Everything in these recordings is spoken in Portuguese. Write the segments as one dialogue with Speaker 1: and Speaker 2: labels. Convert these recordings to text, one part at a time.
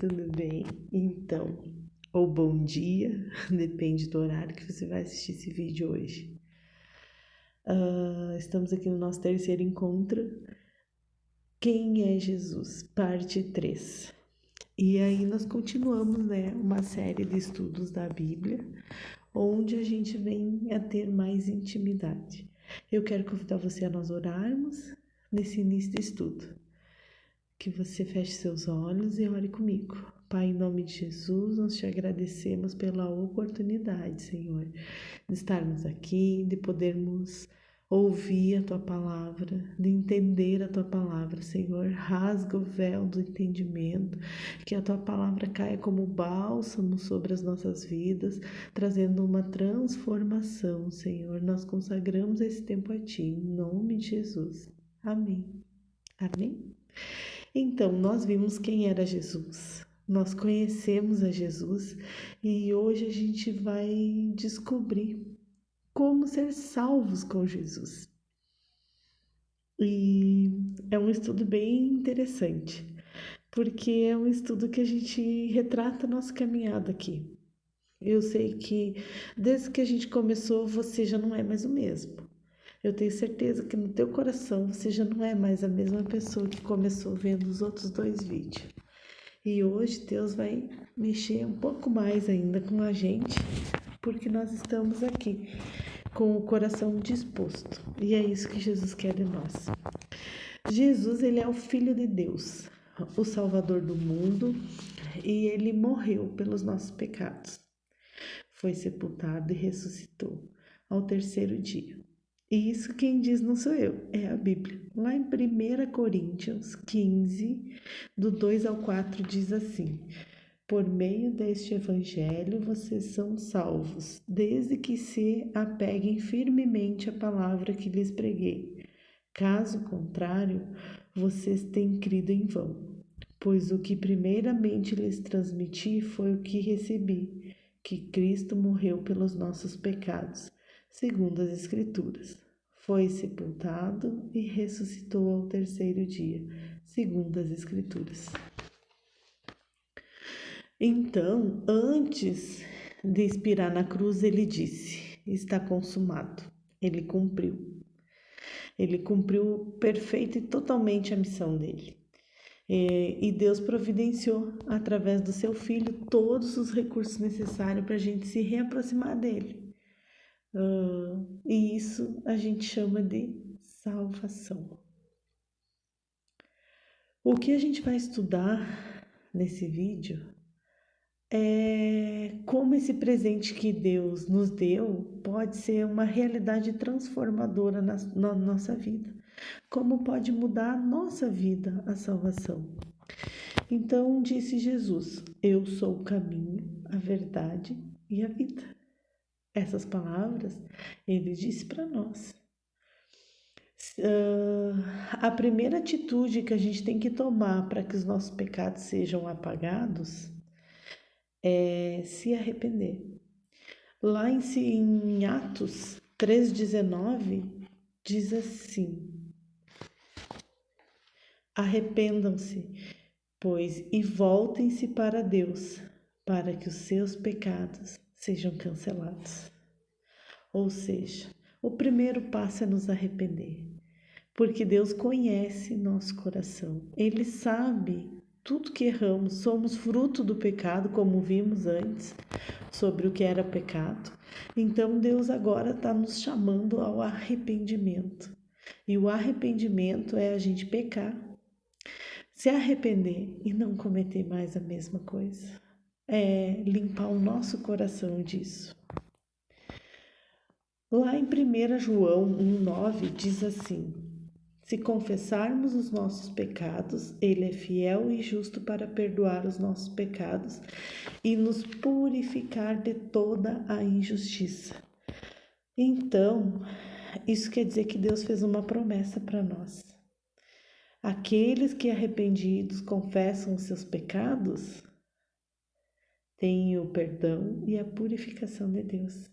Speaker 1: tudo bem? Então, ou bom dia, depende do horário que você vai assistir esse vídeo hoje. Estamos aqui no nosso terceiro encontro. Quem é Jesus? Parte 3. E aí nós continuamos, uma série de estudos da Bíblia, onde a gente vem a ter mais intimidade. Eu quero convidar você a nós orarmos nesse início de estudo. Que você feche seus olhos e ore comigo. Pai, em nome de Jesus, nós te agradecemos pela oportunidade, Senhor, de estarmos aqui, de podermos ouvir a Tua Palavra, de entender a Tua Palavra, Senhor. Rasga o véu do entendimento, que a Tua Palavra caia como bálsamo sobre as nossas vidas, trazendo uma transformação, Senhor. Nós consagramos esse tempo a Ti, em nome de Jesus. Amém. Amém? Então, nós vimos quem era Jesus, nós conhecemos a Jesus e hoje a gente vai descobrir como ser salvos com Jesus. E é um estudo bem interessante, porque é um estudo que a gente retrata a nossa caminhada aqui. Eu sei que desde que a gente começou, você já não é mais o mesmo. Eu tenho certeza que no teu coração você já não é mais a mesma pessoa que começou vendo os outros 2 vídeos. E hoje Deus vai mexer um pouco mais ainda com a gente, porque nós estamos aqui com o coração disposto. E é isso que Jesus quer de nós. Jesus, ele é o Filho de Deus, o Salvador do mundo, e ele morreu pelos nossos pecados. Foi sepultado e ressuscitou ao terceiro dia. E isso quem diz não sou eu, é a Bíblia. Lá em 1 Coríntios 15, do 2 ao 4, diz assim: por meio deste evangelho vocês são salvos, desde que se apeguem firmemente à palavra que lhes preguei. Caso contrário, vocês têm crido em vão. Pois o que primeiramente lhes transmiti foi o que recebi, que Cristo morreu pelos nossos pecados, segundo as Escrituras. Foi sepultado e ressuscitou ao terceiro dia, segundo as Escrituras. Então, antes de expirar na cruz, ele disse: está consumado. Ele cumpriu. Ele cumpriu perfeita e totalmente a missão dele. E Deus providenciou, através do seu Filho, todos os recursos necessários para a gente se reaproximar dele. E isso a gente chama de salvação. O que a gente vai estudar nesse vídeo é como esse presente que Deus nos deu pode ser uma realidade transformadora na nossa vida. Como pode mudar a nossa vida a salvação. Então disse Jesus: eu sou o caminho, a verdade e a vida. Essas palavras ele disse para nós. A primeira atitude que a gente tem que tomar para que os nossos pecados sejam apagados é se arrepender. Lá em Atos 3,19 diz assim: arrependam-se, pois, e voltem-se para Deus, para que os seus pecados sejam cancelados. Ou seja, o primeiro passo é nos arrepender, porque Deus conhece nosso coração. Ele sabe tudo que erramos, somos fruto do pecado, como vimos antes, sobre o que era pecado. Então Deus agora está nos chamando ao arrependimento. E o arrependimento é a gente pecar, se arrepender e não cometer mais a mesma coisa. É limpar o nosso coração disso. Lá em 1 João 1,9 diz assim: se confessarmos os nossos pecados, Ele é fiel e justo para perdoar os nossos pecados e nos purificar de toda a injustiça. Então, isso quer dizer que Deus fez uma promessa para nós. Aqueles que arrependidos confessam os seus pecados têm o perdão e a purificação de Deus.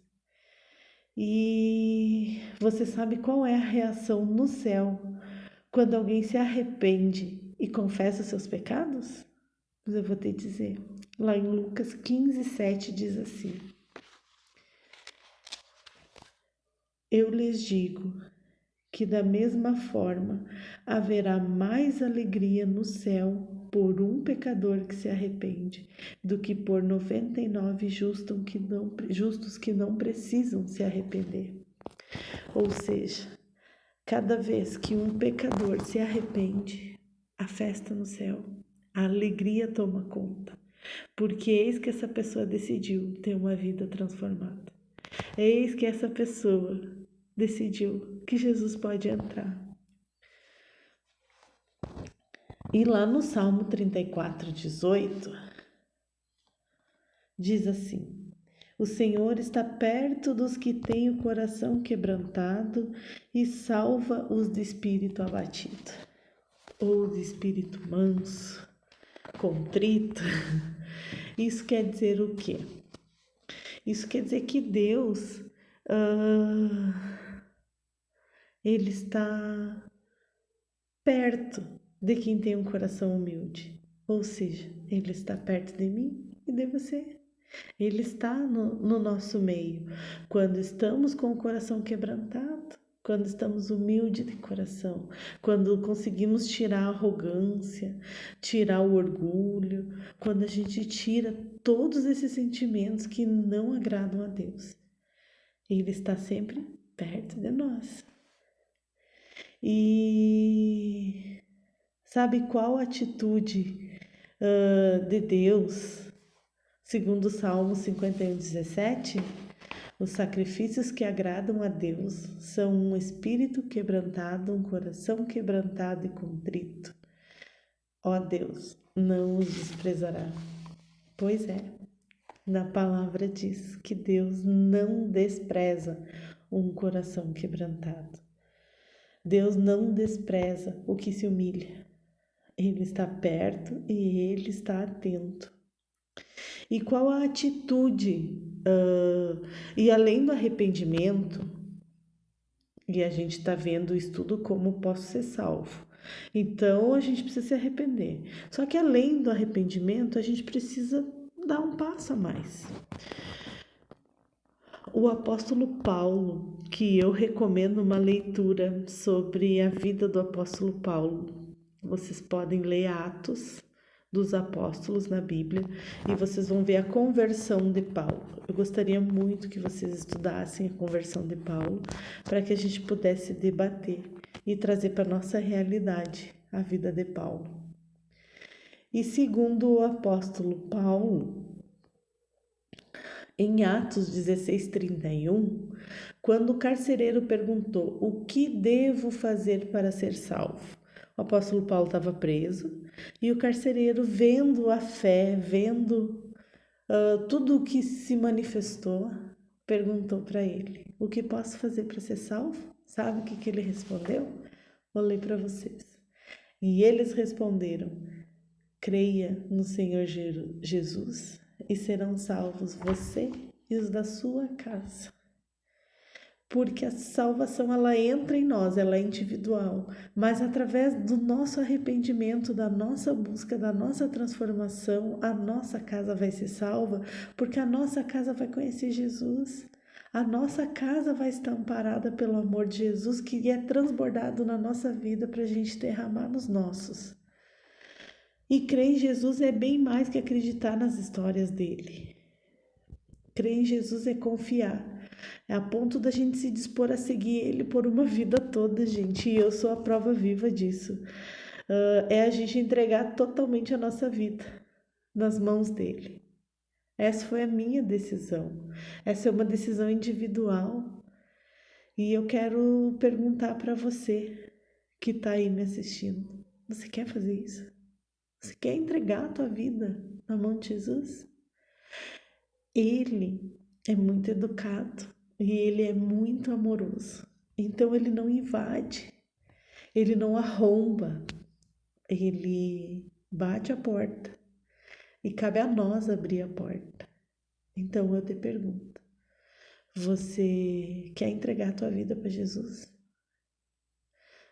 Speaker 1: E você sabe qual é a reação no céu quando alguém se arrepende e confessa os seus pecados? Mas eu vou te dizer. Lá em Lucas 15:7 diz assim: Eu lhes digo que da mesma forma haverá mais alegria no céu por um pecador que se arrepende do que por 99 justos que não precisam se arrepender. Ou seja, cada vez que um pecador se arrepende, a festa no céu, a alegria toma conta, porque eis que essa pessoa decidiu ter uma vida transformada. Eis que essa pessoa decidiu que Jesus pode entrar. E lá no Salmo 34:18, diz assim: O Senhor está perto dos que têm o coração quebrantado e salva os de espírito abatido, ou de espírito manso, contrito. Isso quer dizer o quê? Isso quer dizer que Deus, Ele está perto de quem tem um coração humilde. Ou seja, Ele está perto de mim e de você. Ele está no nosso meio. Quando estamos com o coração quebrantado, quando estamos humildes de coração, quando conseguimos tirar a arrogância, tirar o orgulho, quando a gente tira todos esses sentimentos que não agradam a Deus. Ele está sempre perto de nós. E sabe qual atitude de Deus, segundo o Salmo 51:17? Os sacrifícios que agradam a Deus são um espírito quebrantado, um coração quebrantado e contrito. Ó Deus, não os desprezará. Pois é, na palavra diz que Deus não despreza um coração quebrantado. Deus não despreza o que se humilha. Ele está perto e Ele está atento. E qual a atitude? E além do arrependimento, e a gente está vendo o estudo como posso ser salvo. Então a gente precisa se arrepender. Só que além do arrependimento, a gente precisa dar um passo a mais. O apóstolo Paulo, que eu recomendo uma leitura sobre a vida do apóstolo Paulo. Vocês podem ler Atos dos Apóstolos na Bíblia e vocês vão ver a conversão de Paulo. Eu gostaria muito que vocês estudassem a conversão de Paulo para que a gente pudesse debater e trazer para a nossa realidade a vida de Paulo. E segundo o apóstolo Paulo, em Atos 16:31, quando o carcereiro perguntou: O que devo fazer para ser salvo? O apóstolo Paulo estava preso e o carcereiro, vendo a fé, vendo tudo o que se manifestou, perguntou para ele: O que posso fazer para ser salvo? Sabe o que ele respondeu? Vou ler para vocês. E eles responderam: Creia no Senhor Jesus e serão salvos você e os da sua casa. Porque a salvação, ela entra em nós, ela é individual, mas através do nosso arrependimento, da nossa busca, da nossa transformação, a nossa casa vai ser salva, porque a nossa casa vai conhecer Jesus. A nossa casa vai estar amparada pelo amor de Jesus, que é transbordado na nossa vida para a gente derramar nos nossos. E crer em Jesus é bem mais que acreditar nas histórias dele. Crer em Jesus é confiar. É a ponto da gente se dispor a seguir Ele por uma vida toda, gente. E eu sou a prova viva disso. É a gente entregar totalmente a nossa vida nas mãos dele. Essa foi a minha decisão. Essa é uma decisão individual. E eu quero perguntar para você que está aí me assistindo. Você quer fazer isso? Você quer entregar a tua vida na mão de Jesus? Ele é muito educado e ele é muito amoroso. Então ele não invade, ele não arromba, ele bate a porta e cabe a nós abrir a porta. Então eu te pergunto, você quer entregar a tua vida para Jesus?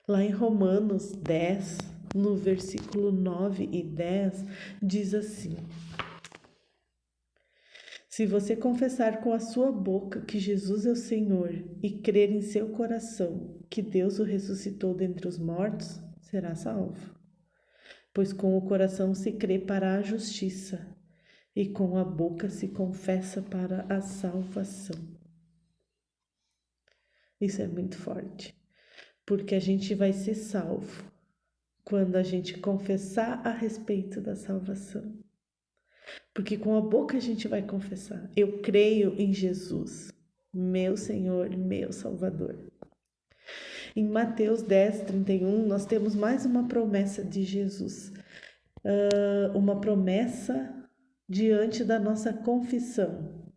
Speaker 1: Lá em Romanos 10, no versículo 9 e 10, diz assim: se você confessar com a sua boca que Jesus é o Senhor e crer em seu coração que Deus o ressuscitou dentre os mortos, será salvo. Pois com o coração se crê para a justiça e com a boca se confessa para a salvação. Isso é muito forte, porque a gente vai ser salvo quando a gente confessar a respeito da salvação. Porque com a boca a gente vai confessar: eu creio em Jesus, meu Senhor, meu Salvador. Em Mateus 10:31, nós temos mais uma promessa de Jesus. Uma promessa diante da nossa confissão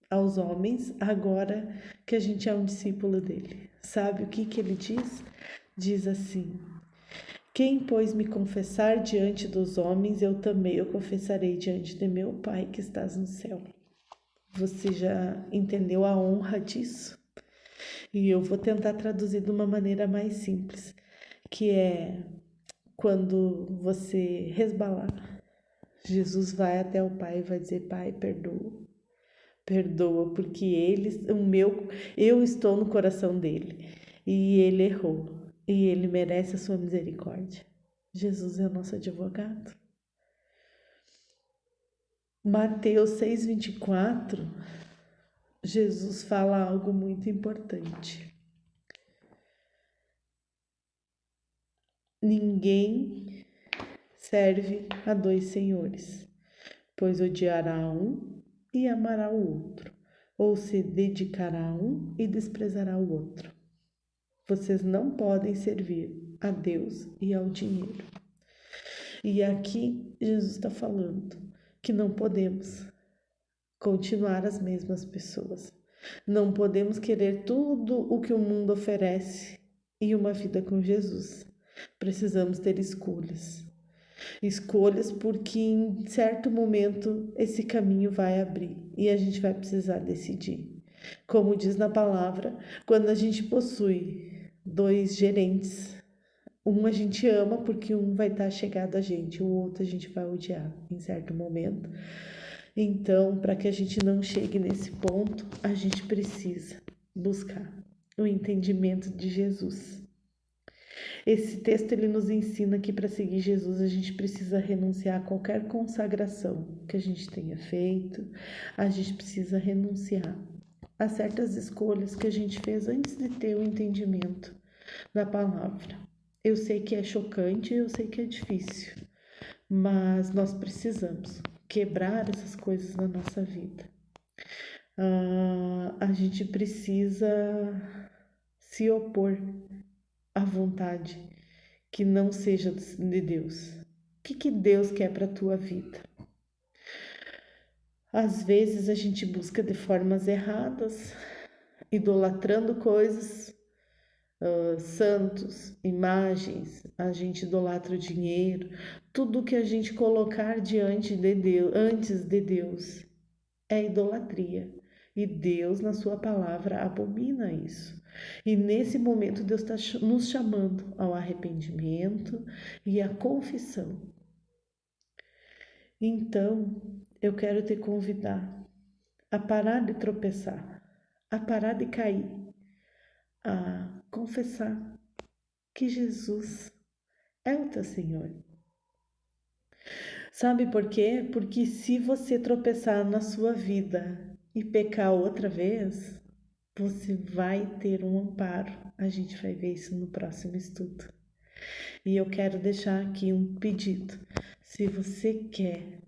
Speaker 1: aos homens, agora que a gente é um discípulo dele. Sabe o que ele diz? Diz assim: quem, pois, me confessar diante dos homens, eu também o confessarei diante de meu Pai que estás no céu. Você já entendeu a honra disso? E eu vou tentar traduzir de uma maneira mais simples, que é quando você resbalar, Jesus vai até o Pai e vai dizer: Pai, perdoa. Perdoa, porque eu estou no coração dele e ele errou e ele merece a sua misericórdia. Jesus é o nosso advogado. Mateus 6:24, Jesus fala algo muito importante. Ninguém serve a dois senhores, pois odiará um e amará o outro, ou se dedicará a um e desprezará o outro. Vocês não podem servir a Deus e ao dinheiro. E aqui Jesus está falando que não podemos continuar as mesmas pessoas. Não podemos querer tudo o que o mundo oferece e uma vida com Jesus. Precisamos ter escolhas. Escolhas porque em certo momento esse caminho vai abrir e a gente vai precisar decidir. Como diz na palavra, quando a gente possui dois gerentes, um a gente ama porque um vai estar chegado a gente, o outro a gente vai odiar em certo momento. Então, para que a gente não chegue nesse ponto, a gente precisa buscar o entendimento de Jesus. Esse texto ele nos ensina que para seguir Jesus a gente precisa renunciar a qualquer consagração que a gente tenha feito, a gente precisa renunciar a certas escolhas que a gente fez antes de ter o entendimento da palavra. Eu sei que é chocante, eu sei que é difícil, mas nós precisamos quebrar essas coisas na nossa vida. A gente precisa se opor à vontade que não seja de Deus. O que Deus quer para a tua vida? Às vezes a gente busca de formas erradas, idolatrando coisas, santos, imagens, a gente idolatra o dinheiro, tudo que a gente colocar diante de Deus, antes de Deus, é idolatria. E Deus, na sua palavra, abomina isso. E nesse momento, Deus está nos chamando ao arrependimento e à confissão. Então, eu quero te convidar a parar de tropeçar, a parar de cair, a confessar que Jesus é o teu Senhor. Sabe por quê? Porque se você tropeçar na sua vida e pecar outra vez, você vai ter um amparo. A gente vai ver isso no próximo estudo. E eu quero deixar aqui um pedido. Se você quer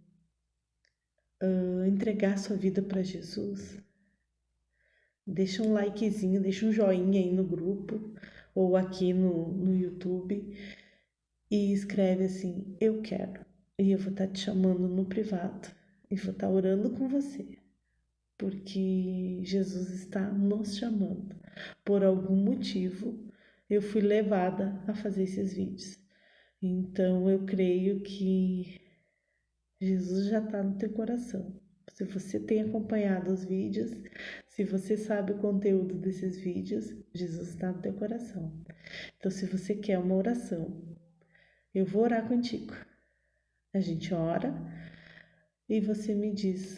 Speaker 1: entregar sua vida para Jesus, deixa um likezinho, deixa um joinha aí no grupo ou aqui no YouTube e escreve assim: eu quero. E eu vou estar te chamando no privado e vou estar orando com você, porque Jesus está nos chamando. Por algum motivo, eu fui levada a fazer esses vídeos. Então, eu creio que Jesus já está no teu coração. Se você tem acompanhado os vídeos, se você sabe o conteúdo desses vídeos, Jesus está no teu coração. Então, se você quer uma oração Eu vou orar contigo. A gente ora e você me diz,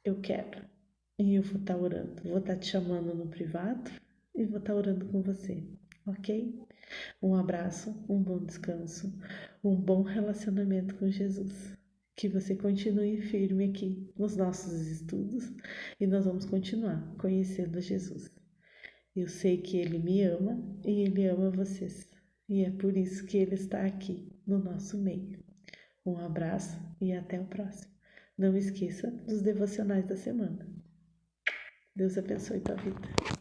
Speaker 1: eu quero. E eu vou estar orando. Vou estar te chamando no privado e vou estar orando com você, ok? Um abraço, um bom descanso, um bom relacionamento com Jesus. Que você continue firme aqui nos nossos estudos e nós vamos continuar conhecendo Jesus. Eu sei que Ele me ama e Ele ama vocês. E é por isso que Ele está aqui no nosso meio. Um abraço e até o próximo. Não esqueça dos devocionais da semana. Deus abençoe tua vida.